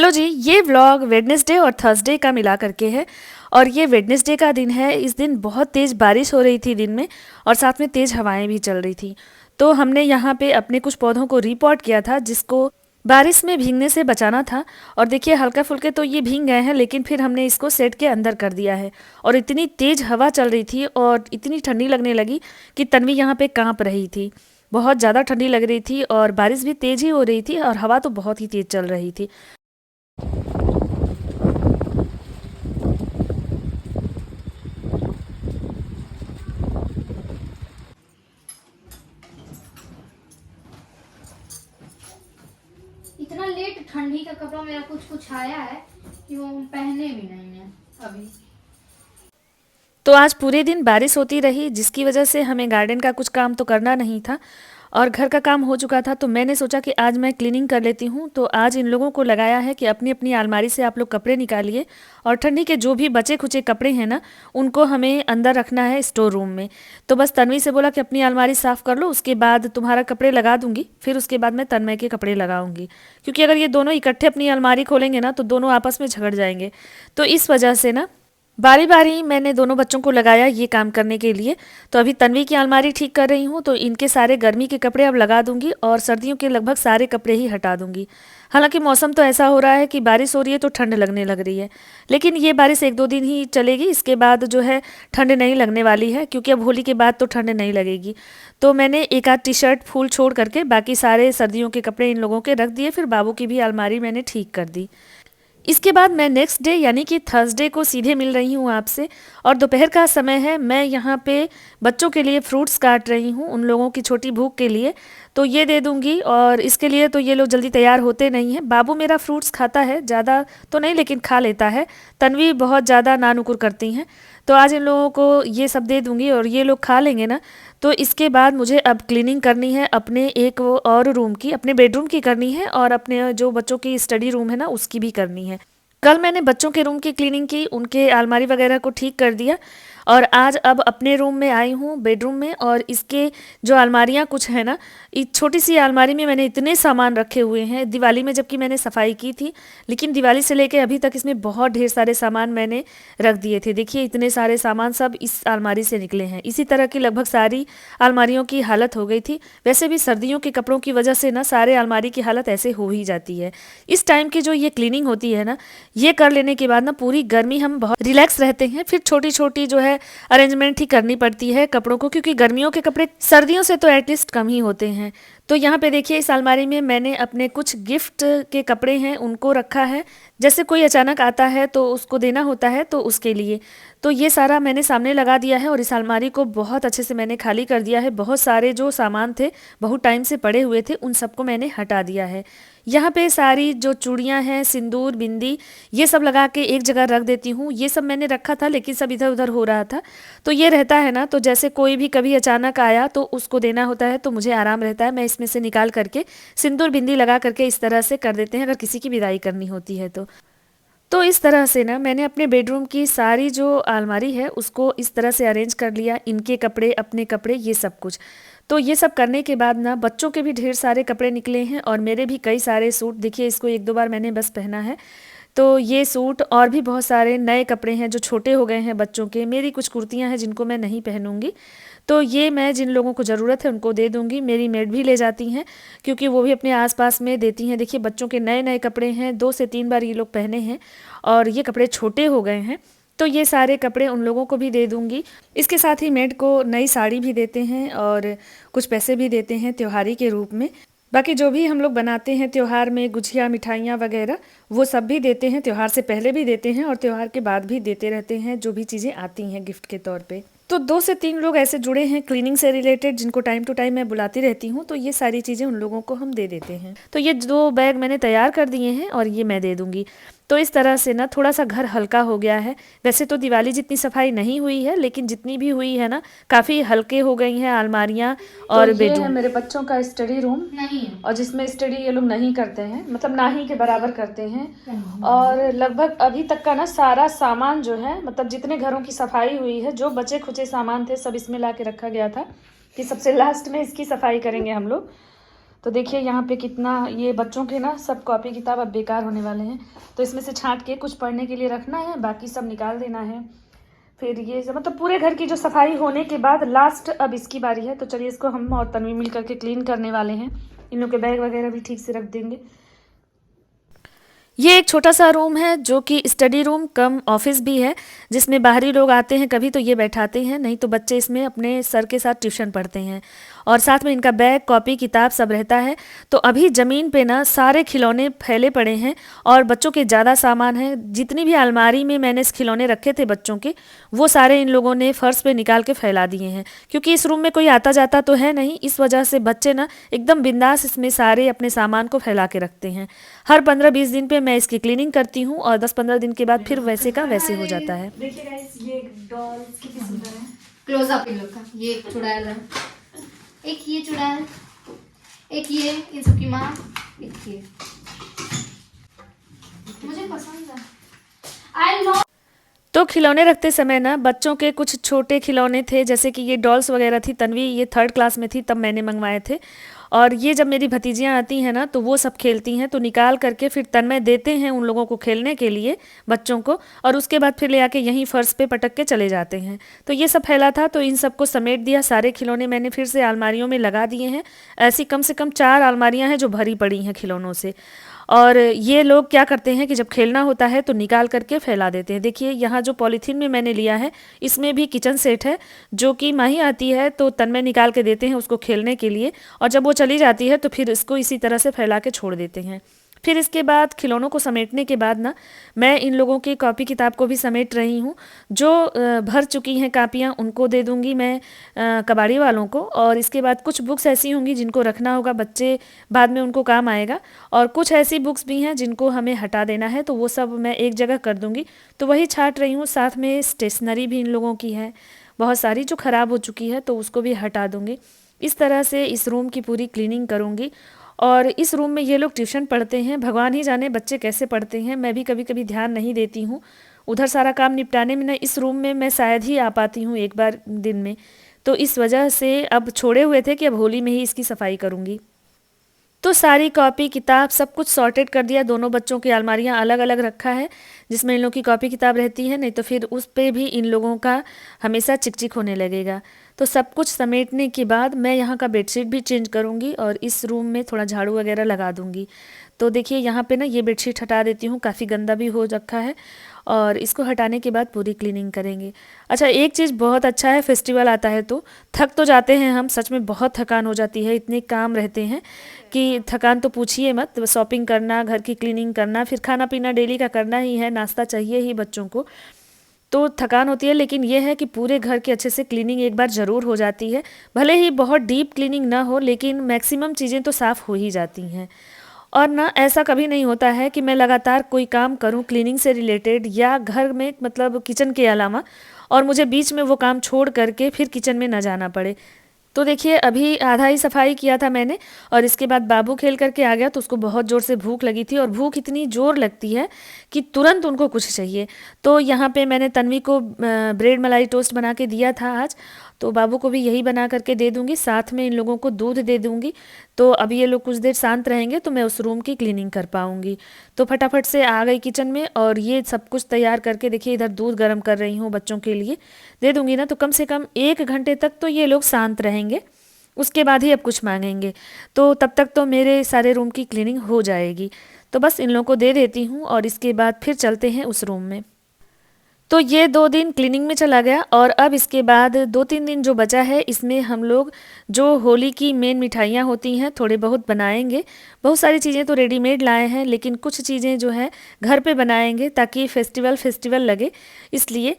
Hello जी, ये vlog Wednesday और Thursday का मिला करके है। और ये वेडनेसडे का दिन है। इस दिन बहुत तेज़ बारिश हो रही थी दिन में, और साथ में तेज़ हवाएं भी चल रही थी। तो हमने यहाँ पे अपने कुछ पौधों को रिपोर्ट किया था, जिसको बारिश में भीगने से बचाना था। और देखिए, हल्का फुल्के तो ये भीग गए हैं, लेकिन फिर हमने इसको सेट के अंदर कर दिया है। और इतनी तेज़ हवा चल रही थी और इतनी ठंडी लगने लगी कि तन्वी यहाँ पे कांप रही थी। बहुत ज़्यादा ठंडी लग रही थी और बारिश भी तेज़ ही हो रही थी और हवा तो बहुत ही तेज़ चल रही थी। इतना लेट ठंडी का कपड़ा मेरा कुछ कुछ आया है कि वो पहने भी नहीं है अभी। तो आज पूरे दिन बारिश होती रही, जिसकी वजह से हमें गार्डन का कुछ काम तो करना नहीं था और घर का काम हो चुका था। तो मैंने सोचा कि आज मैं क्लीनिंग कर लेती हूँ। तो आज इन लोगों को लगाया है कि अपनी अपनी अलमारी से आप लोग कपड़े निकालिए, और ठंडी के जो भी बचे खुचे कपड़े हैं ना, उनको हमें अंदर रखना है स्टोर रूम में। तो बस तन्वी से बोला कि अपनी अलमारी साफ़ कर लो, उसके बाद तुम्हारा कपड़े लगा दूंगी, फिर उसके बाद मैं तन्मय के कपड़े लगाऊंगी। क्योंकि अगर ये दोनों इकट्ठे अपनी अलमारी खोलेंगे ना, तो दोनों आपस में झगड़ जाएंगे। तो इस वजह से ना बारी बारी मैंने दोनों बच्चों को लगाया ये काम करने के लिए। तो अभी तन्वी की अलमारी ठीक कर रही हूँ, तो इनके सारे गर्मी के कपड़े अब लगा दूंगी और सर्दियों के लगभग सारे कपड़े ही हटा दूंगी। हालांकि मौसम तो ऐसा हो रहा है कि बारिश हो रही है तो ठंड लगने लग रही है, लेकिन ये बारिश एक दो दिन ही चलेगी। इसके बाद जो है ठंड नहीं लगने वाली है, क्योंकि अब होली के बाद तो ठंड नहीं लगेगी। तो मैंने एक आध टी शर्ट फूल छोड़ करके बाकी सारे सर्दियों के कपड़े इन लोगों के रख दिए। फिर बाबू की भी अलमारी मैंने ठीक कर दी। इसके बाद मैं नेक्स्ट डे यानी कि थर्सडे को सीधे मिल रही हूँ आपसे। और दोपहर का समय है, मैं यहाँ पे बच्चों के लिए फ्रूट्स काट रही हूँ, उन लोगों की छोटी भूख के लिए। तो ये दे दूँगी, और इसके लिए तो ये लोग जल्दी तैयार होते नहीं हैं। बाबू मेरा फ्रूट्स खाता है, ज़्यादा तो नहीं लेकिन खा लेता है। तन्वी बहुत ज़्यादा नानुकुर करती हैं। तो आज इन लोगों को ये सब दे दूँगी और ये लोग खा लेंगे ना। तो इसके बाद मुझे अब क्लीनिंग करनी है अपने एक वो और रूम की, अपने बेडरूम की करनी है, और अपने जो बच्चों की स्टडी रूम है ना, उसकी भी करनी है। कल मैंने बच्चों के रूम की क्लीनिंग की, उनके अलमारी वगैरह को ठीक कर दिया। और आज अब अपने रूम में आई हूँ, बेडरूम में। और इसके जो अलमारियाँ कुछ है ना, इस छोटी सी अलमारी में मैंने इतने सामान रखे हुए हैं दिवाली में, जबकि मैंने सफाई की थी। लेकिन दिवाली से लेके अभी तक इसमें बहुत ढेर सारे सामान मैंने रख दिए थे। देखिए, इतने सारे सामान सब इस अलमारी से निकले हैं। इसी तरह की लगभग सारी अलमारियों की हालत हो गई थी। वैसे भी सर्दियों के कपड़ों की वजह से ना सारे अलमारी की हालत ऐसे हो ही जाती है। इस टाइम की जो ये क्लीनिंग होती है ना, ये कर लेने के बाद ना पूरी गर्मी हम बहुत रिलैक्स रहते हैं। फिर छोटी छोटी जो है अरेंजमेंट ही करनी पड़ती है कपड़ों को, क्योंकि गर्मियों के कपड़े सर्दियों से तो एटलीस्ट कम ही होते हैं। तो यहाँ पे देखिए, इस अलमारी में मैंने अपने कुछ गिफ्ट के कपड़े हैं उनको रखा है। जैसे कोई अचानक आता है तो उसको देना होता है, तो उसके लिए तो ये सारा मैंने सामने लगा दिया है। और इस अलमारी को बहुत अच्छे से मैंने खाली कर दिया है। बहुत सारे जो सामान थे, बहुत टाइम से पड़े हुए थे, उन सबको मैंने हटा दिया है। यहाँ पे सारी जो चूड़ियाँ हैं, सिंदूर, बिंदी, ये सब लगा के एक जगह रख देती हूँ। ये सब मैंने रखा था, लेकिन सब इधर उधर हो रहा था। तो ये रहता है ना, तो जैसे कोई भी कभी अचानक आया तो उसको देना होता है, तो मुझे आराम रहता है। मैं इसमें से निकाल करके सिंदूर बिंदी लगा करके इस तरह से कर देते हैं, अगर किसी की विदाई करनी होती है तो इस तरह से ना मैंने अपने बेडरूम की सारी जो अलमारी है उसको इस तरह से अरेंज कर लिया। इनके कपड़े, अपने कपड़े, ये सब कुछ। तो ये सब करने के बाद ना बच्चों के भी ढेर सारे कपड़े निकले हैं, और मेरे भी कई सारे सूट। देखिए, इसको एक दो बार मैंने बस पहना है। तो ये सूट और भी बहुत सारे नए कपड़े हैं जो छोटे हो गए हैं बच्चों के। मेरी कुछ कुर्तियां हैं जिनको मैं नहीं पहनूंगी, तो ये मैं जिन लोगों को ज़रूरत है उनको दे दूंगी। मेरी मेड भी ले जाती हैं, क्योंकि वो भी अपने आसपास में देती हैं। देखिए, बच्चों के नए नए कपड़े हैं, 2 से 3 बार ये लोग पहने हैं, और ये कपड़े छोटे हो गए हैं। तो ये सारे कपड़े उन लोगों को भी दे दूंगी। इसके साथ ही मेड को नई साड़ी भी देते हैं और कुछ पैसे भी देते हैं त्योहारी के रूप में। बाकी जो भी हम लोग बनाते हैं त्योहार में, गुझिया, मिठाइयाँ वगैरह, वो सब भी देते हैं। त्योहार से पहले भी देते हैं और त्योहार के बाद भी देते रहते हैं, जो भी चीज़ें आती हैं गिफ्ट के तौर पे। तो 2 से 3 लोग ऐसे जुड़े हैं क्लीनिंग से रिलेटेड, जिनको टाइम टू टाइम मैं बुलाती रहती हूँ। तो ये सारी चीज़ें उन लोगों को हम दे देते हैं। तो ये 2 बैग मैंने तैयार कर दिए हैं और ये मैं दे दूँगी। तो इस तरह से ना थोड़ा सा घर हल्का हो गया है। वैसे तो दिवाली जितनी सफाई नहीं हुई है, लेकिन जितनी भी हुई है ना, काफ़ी हल्के हो गई हैं अलमारियाँ और तो ये है बेडरूम। मेरे बच्चों का स्टडी रूम, नहीं है और जिसमें स्टडी ये लोग नहीं करते हैं, मतलब ना ही के बराबर करते हैं। और लगभग अभी तक का ना सारा सामान जो है, मतलब जितने घरों की सफाई हुई है, जो बचे खुचे सामान थे सब इसमें ला के रखा गया था कि सबसे लास्ट में इसकी सफाई करेंगे हम लोग। तो देखिए यहाँ पे कितना ये बच्चों के ना सब कॉपी किताब अब बेकार होने वाले हैं, तो इसमें से छांट के कुछ पढ़ने के लिए रखना है, बाकी सब निकाल देना है। फिर ये मतलब पूरे घर की जो सफाई होने के बाद लास्ट अब इसकी बारी है। तो चलिए इसको हम और तन्वी मिल करके क्लीन करने वाले हैं। इन लोग के बैग वगैरह भी ठीक से रख देंगे। ये एक छोटा सा रूम है जो कि स्टडी रूम कम ऑफिस भी है, जिसमें बाहरी लोग आते हैं कभी तो ये बैठाते हैं, नहीं तो बच्चे इसमें अपने सर के साथ ट्यूशन पढ़ते हैं और साथ में इनका बैग कॉपी किताब सब रहता है। तो अभी ज़मीन पे ना सारे खिलौने फैले पड़े हैं और बच्चों के ज़्यादा सामान है। जितनी भी अलमारी में मैंने खिलौने रखे थे बच्चों के, वो सारे इन लोगों ने फर्श पे निकाल के फैला दिए हैं, क्योंकि इस रूम में कोई आता जाता तो है नहीं, इस वजह से बच्चे ना एकदम बिंदास इसमें सारे अपने सामान को फैला के रखते हैं। हर 15-20 दिन पे मैं इसकी क्लीनिंग करती हूँ और 10-15 दिन के बाद फिर वैसे का वैसे हो जाता है। देखिए गाइस, ये डॉल्स कितनी सुंदर है। क्लोजअप इन लोग का। ये एक चुड़ैल है, एक ये चुड़ैल, एक ये इन सबकी माँ, एक ये। मुझे पसंद है, आई लव। तो खिलौने रखते समय ना बच्चों के कुछ छोटे खिलौने थे, जैसे कि ये डॉल्स वगैरह थी। तन्वी ये 3rd क्लास में थी तब मैंने मंगवाए थे, और ये जब मेरी भतीजियाँ आती हैं ना तो वो सब खेलती हैं, तो निकाल करके फिर तन्मय देते हैं उन लोगों को खेलने के लिए बच्चों को, और उसके बाद फिर ले आके यहीं फर्श पे पटक के चले जाते हैं। तो ये सब फैला था तो इन सबको समेट दिया। सारे खिलौने मैंने फिर से अलमारियों में लगा दिए हैं। ऐसी कम से कम 4 अलमारियाँ हैं जो भरी पड़ी हैं खिलौनों से। और ये लोग क्या करते हैं कि जब खेलना होता है तो निकाल करके फैला देते हैं। देखिए यहाँ जो पॉलीथीन में मैंने लिया है इसमें भी किचन सेट है, जो कि माही आती है तो तन्मय निकाल के देते हैं उसको खेलने के लिए, और जब वो चली जाती है तो फिर इसको इसी तरह से फैला के छोड़ देते हैं। फिर इसके बाद खिलौनों को समेटने के बाद ना मैं इन लोगों की कॉपी किताब को भी समेट रही हूँ। जो भर चुकी हैं कापियाँ उनको दे दूँगी मैं कबाड़ी वालों को, और इसके बाद कुछ बुक्स ऐसी होंगी जिनको रखना होगा, बच्चे बाद में उनको काम आएगा, और कुछ ऐसी बुक्स भी हैं जिनको हमें हटा देना है, तो वो सब मैं एक जगह कर दूँगी। तो वही छाँट रही हूँ। साथ में स्टेशनरी भी इन लोगों की है बहुत सारी जो ख़राब हो चुकी है, तो उसको भी हटा दूँगी। इस तरह से इस रूम की पूरी क्लीनिंग करूँगी। और इस रूम में ये लोग ट्यूशन पढ़ते हैं, भगवान ही जाने बच्चे कैसे पढ़ते हैं, मैं भी कभी कभी ध्यान नहीं देती हूँ। उधर सारा काम निपटाने में ना इस रूम में मैं शायद ही आ पाती हूँ एक बार दिन में, तो इस वजह से अब छोड़े हुए थे कि अब होली में ही इसकी सफाई करूँगी। तो सारी कॉपी किताब सब कुछ सॉर्टेड कर दिया। दोनों बच्चों की अलमारियाँ अलग अलग रखा है जिसमें इन लोगों की कॉपी किताब रहती है, नहीं तो फिर उस पे भी इन लोगों का हमेशा चिकचिक होने लगेगा। तो सब कुछ समेटने के बाद मैं यहाँ का बेडशीट भी चेंज करूँगी और इस रूम में थोड़ा झाड़ू वगैरह लगा दूँगी। तो देखिए यहाँ पे ना ये बेडशीट हटा देती हूँ, काफ़ी गंदा भी हो रखा है, और इसको हटाने के बाद पूरी क्लीनिंग करेंगे। अच्छा, एक चीज़ बहुत अच्छा है, फेस्टिवल आता है तो थक तो जाते हैं हम, सच में बहुत थकान हो जाती है, इतने काम रहते हैं कि थकान तो पूछिए मत। शॉपिंग करना, घर की क्लीनिंग करना, फिर खाना पीना डेली का करना ही है, नाश्ता चाहिए ही बच्चों को, तो थकान होती है। लेकिन यह है कि पूरे घर की अच्छे से क्लीनिंग एक बार ज़रूर हो जाती है, भले ही बहुत डीप क्लीनिंग ना हो, लेकिन मैक्सिमम चीज़ें तो साफ़ हो ही जाती हैं। और ना ऐसा कभी नहीं होता है कि मैं लगातार कोई काम करूं क्लीनिंग से रिलेटेड या घर में मतलब किचन के अलावा, और मुझे बीच में वो काम छोड़ करके फिर किचन में ना जाना पड़े। तो देखिए अभी आधा ही सफाई किया था मैंने, और इसके बाद बाबू खेल करके आ गया तो उसको बहुत ज़ोर से भूख लगी थी, और भूख इतनी ज़ोर लगती है कि तुरंत उनको कुछ चाहिए। तो यहाँ पे मैंने तन्वी को ब्रेड मलाई टोस्ट बना के दिया था आज, तो बाबू को भी यही बना करके दे दूँगी, साथ में इन लोगों को दूध दे दूँगी। तो अब ये लोग कुछ देर शांत रहेंगे तो मैं उस रूम की क्लीनिंग कर पाऊँगी। तो फटाफट से आ गई किचन में, और ये सब कुछ तैयार करके देखिए इधर दूध गर्म कर रही हूँ बच्चों के लिए, दे दूँगी ना तो कम से कम 1 घंटे तक तो ये लोग शांत रहेंगे, उसके बाद ही अब कुछ मांगेंगे। तो तब तक तो मेरे सारे रूम की क्लीनिंग हो जाएगी। तो बस इन लोगों को दे देती हूँ और इसके बाद फिर चलते हैं उस रूम में। तो ये 2 दिन क्लीनिंग में चला गया, और अब इसके बाद 2-3 दिन जो बचा है इसमें हम लोग जो होली की मेन मिठाइयाँ होती हैं थोड़े बहुत बनाएंगे। बहुत सारी चीज़ें तो रेडीमेड लाए हैं, लेकिन कुछ चीज़ें जो है घर पे बनाएंगे ताकि फेस्टिवल लगे, इसलिए।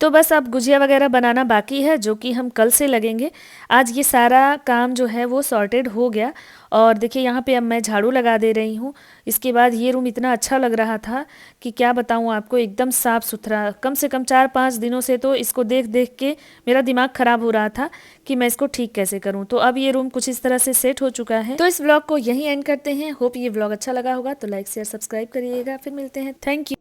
तो बस अब गुजिया वगैरह बनाना बाकी है जो कि हम कल से लगेंगे। आज ये सारा काम जो है वो सॉर्टेड हो गया, और देखिए यहाँ पे अब मैं झाड़ू लगा दे रही हूँ। इसके बाद ये रूम इतना अच्छा लग रहा था कि क्या बताऊँ आपको, एकदम साफ़ सुथरा। कम से कम 4-5 दिनों से तो इसको देख देख के मेरा दिमाग ख़राब हो रहा था कि मैं इसको ठीक कैसे करूँ। तो अब ये रूम कुछ इस तरह से सेट हो चुका है। तो इस व्लॉग को यहीं एंड करते हैं। होप ये व्लॉग अच्छा लगा होगा, तो लाइक शेयर सब्सक्राइब करिएगा। फिर मिलते हैं। Thank you.